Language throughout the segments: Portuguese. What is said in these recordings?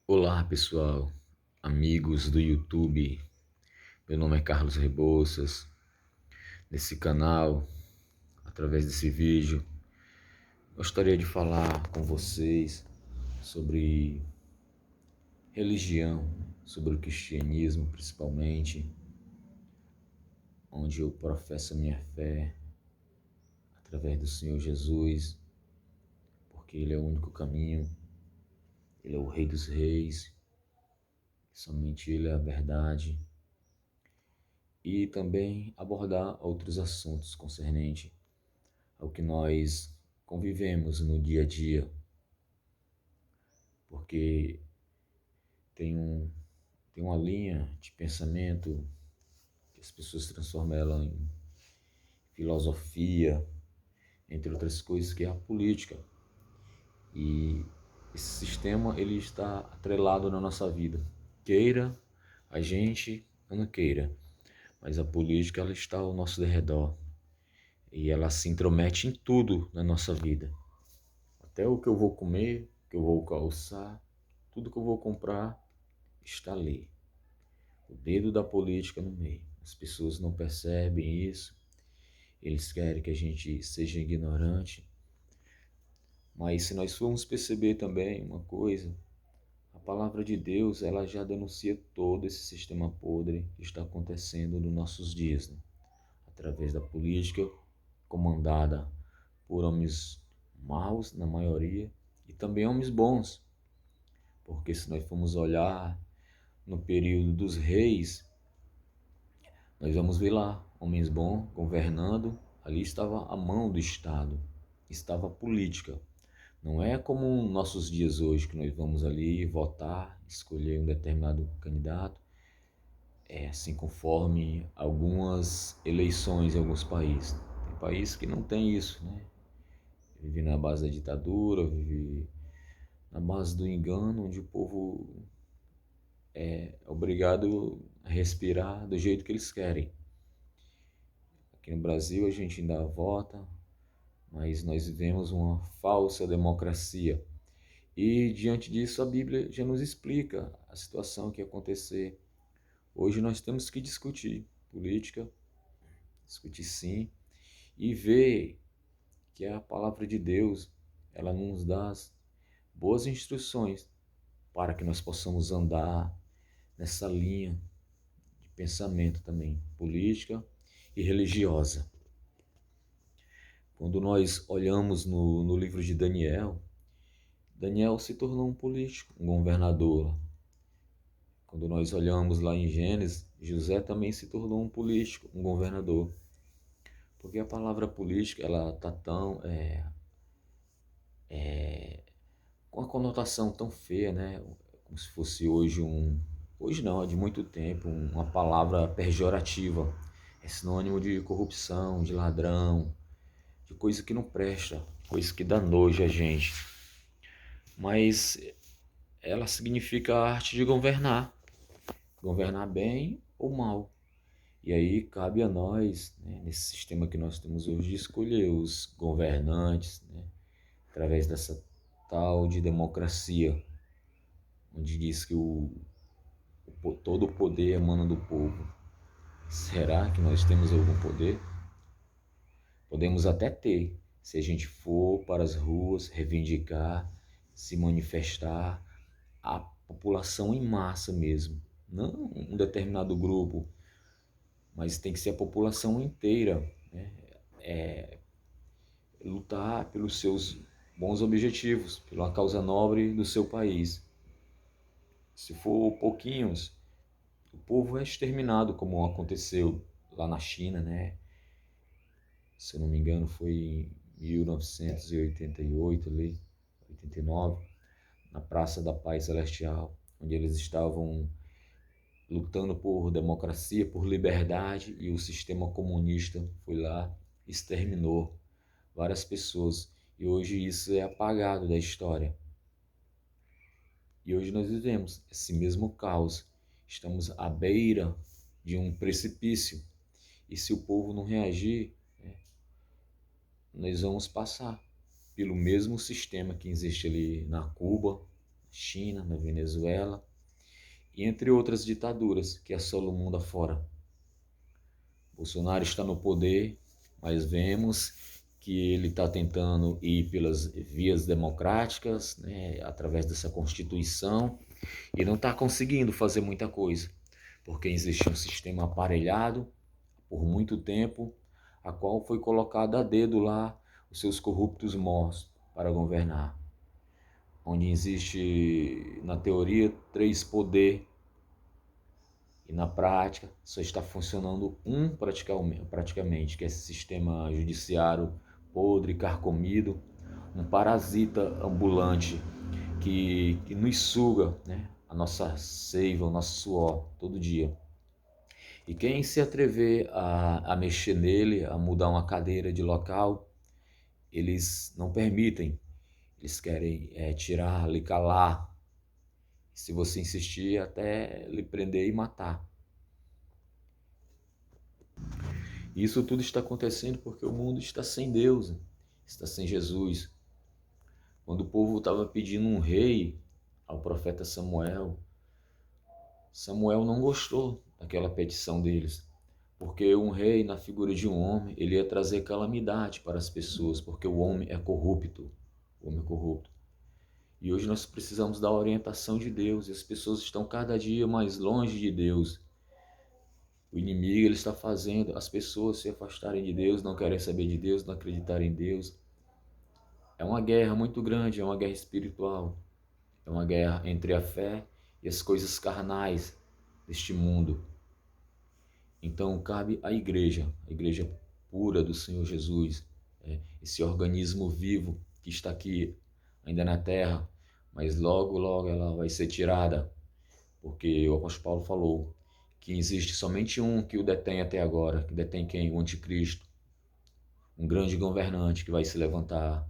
Olá pessoal, amigos do YouTube, meu nome é Carlos Rebouças. Nesse canal, através desse vídeo, gostaria de falar com vocês sobre religião, sobre o cristianismo principalmente, onde eu professo a minha fé através do Senhor Jesus, porque Ele é o único caminho, Ele é o Rei dos Reis, somente Ele é a verdade. E também abordar outros assuntos concernentes ao que nós convivemos no dia a dia, porque tem, um, tem uma linha de pensamento que as pessoas transformam ela em filosofia, entre outras coisas, que é a política. E esse sistema ele está atrelado na nossa vida, queira a gente ou não queira, mas a política ela está ao nosso derredor e ela se intromete em tudo na nossa vida. Até o que eu vou comer, o que eu vou calçar, tudo que eu vou comprar está ali. O dedo da política no meio. As pessoas não percebem isso. Eles querem que a gente seja ignorante. Mas se nós formos perceber também uma coisa, a palavra de Deus ela já denuncia todo esse sistema podre que está acontecendo nos nossos dias, né? Através da política comandada por homens maus, na maioria, e também homens bons. Porque se nós formos olhar no período dos reis, nós vamos ver lá homens bons governando, ali estava a mão do Estado, estava a política. Não é como nossos dias hoje, que nós vamos ali votar, escolher um determinado candidato, é assim conforme algumas eleições em alguns países. Tem países que não tem isso, né? Vive na base da ditadura, vive na base do engano, onde o povo é obrigado a respirar do jeito que eles querem. Aqui no Brasil a gente ainda vota, mas nós vivemos uma falsa democracia. E diante disso a Bíblia já nos explica a situação que ia acontecer. Hoje nós temos que discutir política, discutir sim, e ver que a palavra de Deus, ela nos dá as boas instruções para que nós possamos andar nessa linha de pensamento também, política e religiosa. Quando nós olhamos no livro de Daniel, Daniel se tornou um político, um governador. Quando nós olhamos lá em Gênesis, José também se tornou um político, um governador. Porque a palavra política, ela está tão, com uma conotação tão feia, né? Como se fosse hoje hoje não, é de muito tempo, uma palavra pejorativa. É sinônimo de corrupção, de ladrão, de coisa que não presta, coisa que dá nojo a gente. Mas ela significa a arte de governar, governar bem ou mal. E aí cabe a nós, né, nesse sistema que nós temos hoje, escolher os governantes, né, através dessa tal de democracia, onde diz que todo o poder emana do povo. Será que nós temos algum poder? Podemos até ter, se a gente for para as ruas reivindicar, se manifestar, a população em massa mesmo, não um determinado grupo, mas tem que ser a população inteira, né? Lutar pelos seus bons objetivos, pela causa nobre do seu país. Se for pouquinhos, o povo é exterminado, como aconteceu lá na China, né? Se eu não me engano, foi em 1988, ali, 89, na Praça da Paz Celestial, onde eles estavam lutando por democracia, por liberdade, e o sistema comunista foi lá, exterminou várias pessoas. E hoje isso é apagado da história. E hoje nós vivemos esse mesmo caos. Estamos à beira de um precipício. E se o povo não reagir, nós vamos passar pelo mesmo sistema que existe ali na Cuba, China, na Venezuela, e entre outras ditaduras que assolam o mundo afora. Bolsonaro está no poder, mas vemos que ele está tentando ir pelas vias democráticas, né, através dessa Constituição, e não está conseguindo fazer muita coisa, porque existe um sistema aparelhado por muito tempo, a qual foi colocado a dedo lá os seus corruptos mortos para governar, onde existe, na teoria, 3 poderes, e na prática só está funcionando um praticamente, que é esse sistema judiciário podre, carcomido, um parasita ambulante que nos suga, né, a nossa seiva, o nosso suor todo dia. E quem se atrever a mexer nele, a mudar uma cadeira de local, eles não permitem. Eles querem tirar, lhe calar. Se você insistir, até lhe prender e matar. Isso tudo está acontecendo porque o mundo está sem Deus, está sem Jesus. Quando o povo estava pedindo um rei ao profeta Samuel, Samuel não gostou daquela petição deles, porque um rei na figura de um homem, ele ia trazer calamidade para as pessoas, porque o homem é corrupto, o homem é corrupto. E hoje nós precisamos da orientação de Deus, e as pessoas estão cada dia mais longe de Deus. O inimigo ele está fazendo as pessoas se afastarem de Deus, não querem saber de Deus, não acreditarem em Deus. É uma guerra muito grande, é uma guerra espiritual. É uma guerra entre a fé e as coisas carnais deste mundo. Então cabe à igreja pura do Senhor Jesus, esse organismo vivo que está aqui ainda na terra, mas logo, logo ela vai ser tirada, porque o apóstolo Paulo falou que existe somente um que o detém até agora, que detém quem? O anticristo, um grande governante que vai se levantar.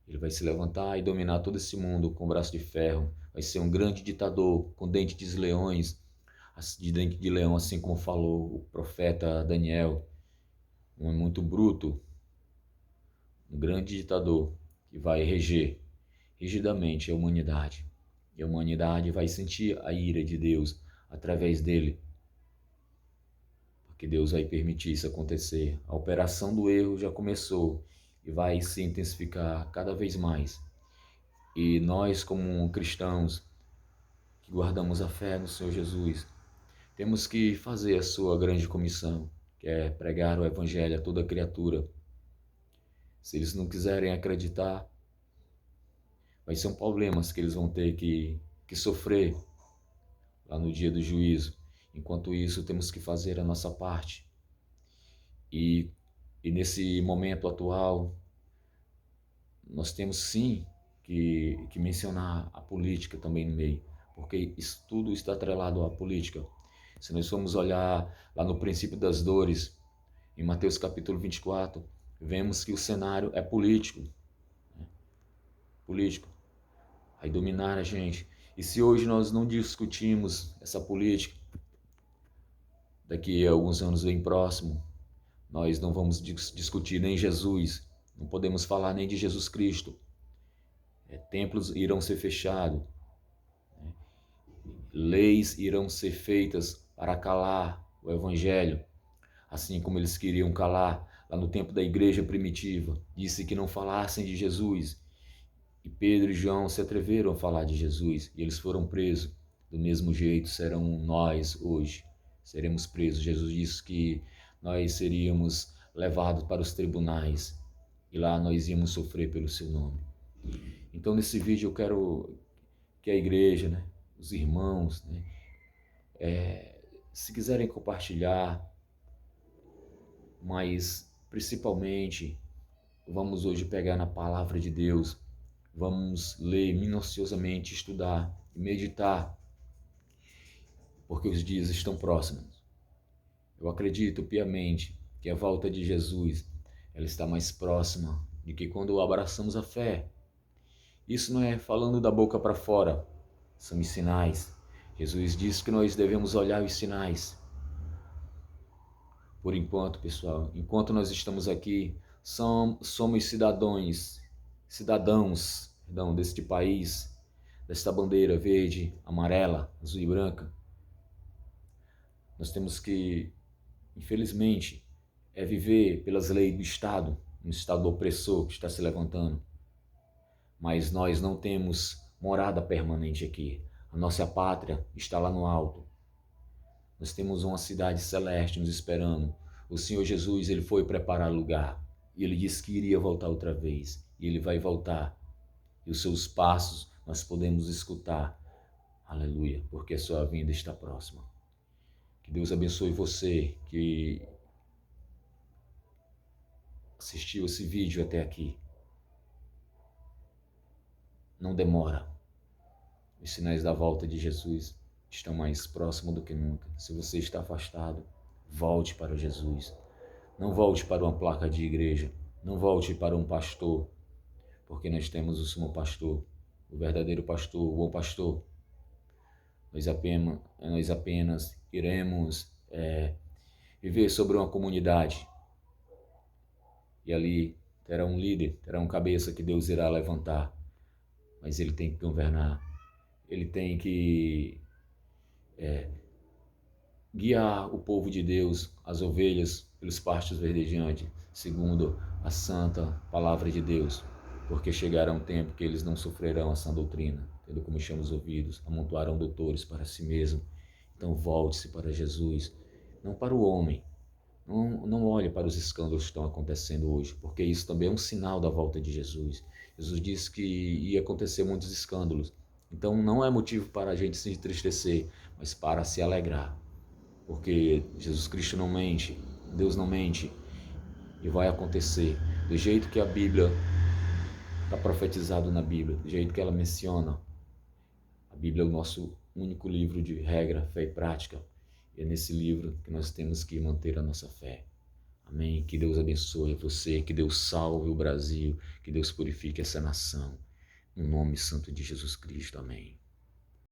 Ele vai se levantar e dominar todo esse mundo com braço de ferro, vai ser um grande ditador com dentes de leões, de dente de leão, assim como falou o profeta Daniel, um homem muito bruto, um grande ditador que vai reger rigidamente a humanidade. E a humanidade vai sentir a ira de Deus através dele, porque Deus vai permitir isso acontecer. A operação do erro já começou e vai se intensificar cada vez mais. E nós, como cristãos que guardamos a fé no Senhor Jesus, temos que fazer a sua grande comissão, que é pregar o evangelho a toda criatura. Se eles não quiserem acreditar, vai ser um problema que eles vão ter que sofrer lá no dia do juízo. Enquanto isso, temos que fazer a nossa parte. E nesse momento atual, nós temos sim que mencionar a política também no meio, porque isso tudo está atrelado à política. Se nós formos olhar lá no princípio das dores, em Mateus capítulo 24, vemos que o cenário é político. Né? Político. Vai dominar a gente. E se hoje nós não discutimos essa política, daqui a alguns anos bem próximo, nós não vamos discutir nem Jesus, não podemos falar nem de Jesus Cristo. Templos irão ser fechados, leis irão ser feitas para calar o evangelho, assim como eles queriam calar lá no tempo da igreja primitiva. Disse que não falassem de Jesus, e Pedro e João se atreveram a falar de Jesus, e eles foram presos. Do mesmo jeito serão nós hoje, seremos presos. Jesus disse que nós seríamos levados para os tribunais, e lá nós íamos sofrer pelo seu nome. Então nesse vídeo eu quero que a igreja, né, os irmãos, né, se quiserem compartilhar, mas principalmente vamos hoje pegar na palavra de Deus, vamos ler minuciosamente, estudar e meditar, porque os dias estão próximos. Eu acredito piamente que a volta de Jesus ela está mais próxima do que quando abraçamos a fé. Isso não é falando da boca para fora, são os sinais. Jesus disse que nós devemos olhar os sinais. Por enquanto, pessoal, enquanto nós estamos aqui, somos cidadãos deste país, desta bandeira verde, amarela, azul e branca. Nós temos que, infelizmente, viver pelas leis do Estado, um Estado opressor que está se levantando. Mas nós não temos morada permanente aqui. A nossa pátria está lá no alto. Nós temos uma cidade celeste nos esperando. O Senhor Jesus, ele foi preparar lugar. E ele disse que iria voltar outra vez. E ele vai voltar. E os seus passos nós podemos escutar. Aleluia, porque a sua vinda está próxima. Que Deus abençoe você que assistiu esse vídeo até aqui. Não demora. Os sinais da volta de Jesus estão mais próximos do que nunca. Se você está afastado, volte para Jesus. Não volte para uma placa de igreja. Não volte para um pastor. Porque nós temos o sumo pastor, o verdadeiro pastor, o bom pastor. Nós apenas iremos viver sobre uma comunidade. E ali terá um líder, terá um cabeça que Deus irá levantar. Mas ele tem que governar. Ele tem que guiar o povo de Deus, as ovelhas, pelos pastos verdejantes, segundo a santa palavra de Deus. Porque chegará um tempo que eles não sofrerão essa doutrina, tendo como chama os ouvidos, amontoarão doutores para si mesmo. Então volte-se para Jesus, não para o homem. Não olhe para os escândalos que estão acontecendo hoje, porque isso também é um sinal da volta de Jesus. Jesus disse que ia acontecer muitos escândalos. Então não é motivo para a gente se entristecer, mas para se alegrar. Porque Jesus Cristo não mente, Deus não mente, e vai acontecer do jeito que a Bíblia está profetizado na Bíblia, do jeito que ela menciona. A Bíblia é o nosso único livro de regra, fé e prática. E é nesse livro que nós temos que manter a nossa fé. Amém? Que Deus abençoe você, que Deus salve o Brasil, que Deus purifique essa nação. No nome santo de Jesus Cristo. Amém.